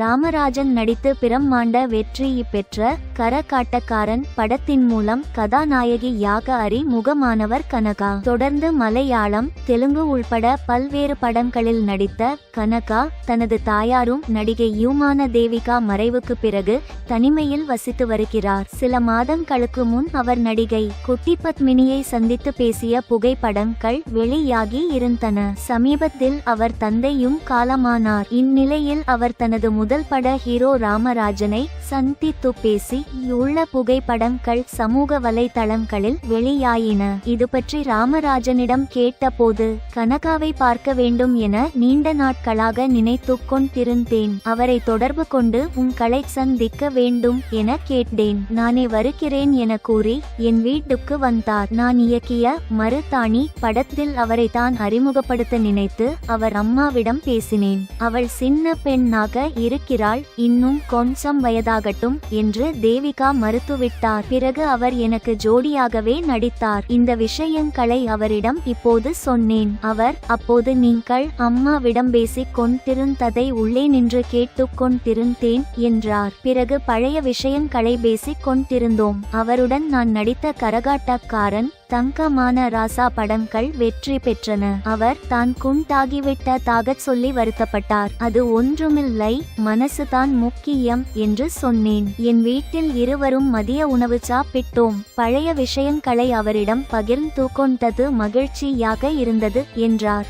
ராமராஜன் நடித்து பிரம்மாண்ட வெற்றி பெற்ற கரகாட்டக்காரன் படத்தின் மூலம் கதாநாயகியாக அறிமுகமானவர் கனகா. தொடர்ந்து மலையாளம், தெலுங்கு உள்பட பல்வேறு படங்களில் நடித்த கனகா தனது தாயாரும் நடிகை யூமான தேவிகா மறைவுக்கு பிறகு தனிமையில் வசித்து வருகிறார். சில மாதங்களுக்கு முன் அவர் நடிகை குட்டி பத்மினியை சந்தித்து பேசிய புகைப்படங்கள் வெளியாகி இருந்தன. சமீபத்தில் அவர் தந்தையும் காலமானார். இந்நிலையில் அவர் தனது முதல் பட ஹீரோ ராமராஜனை சந்தித்து பேசி உள்ள புகைப்படங்கள் சமூக வலைதளங்களில் வெளியாயின. இது பற்றி ராமராஜனிடம் கேட்டபோது, கனகாவை பார்க்க வேண்டும் என நீண்ட நாட்களாக நினைத்து கொண்டிருந்தேன். அவரை தொடர்பு கொண்டு உங்களை சந்திக்க வேண்டும் என கேட்டேன். நானே வருகிறேன் என கூறி என் வீட்டுக்கு வந்தார். நான் இயக்கிய மருதாணி படத்தில் அவரை தான் அறிமுகப்படுத்த நினைத்து அவர் அம்மாவிடம் பேசினேன். அவள் சின்ன பெண்ணாக இருக்கிறாள், இன்னும் கொஞ்சம் வயதாகட்டும் என்று தேவிகா மறுத்துவிட்டார். பிறகு அவர் எனக்கு ஜோடியாகவே நடித்தார். இந்த விஷயங்களை அவரிடம் இப்போது சொன்னேன். அவர் அப்போது நீங்கள் அம்மாவிடம் பேசிக் கொண்டிருந்ததை உள்ளே நின்று கேட்டுக் கொண்டிருந்தேன் என்றார். பிறகு பழைய விஷயங்களை பேசிக் கொண்டிருந்தோம். அவருடன் நான் நடித்த கரகாட்டக்காரன், தங்கமான ராசா படங்கள் வெற்றி பெற்றன. அவர் தான் குண்டாகிவிட்டதாக சொல்லி வருத்தப்பட்டார். அது ஒன்றுமில்லை, மனசுதான் முக்கியம் என்று சொன்னேன். என் வீட்டில் இருவரும் மதிய உணவு சாப்பிட்டோம். பழைய விஷயங்களை அவரிடம் பகிர்ந்து கொண்டது மகிழ்ச்சியாக இருந்தது என்றார்.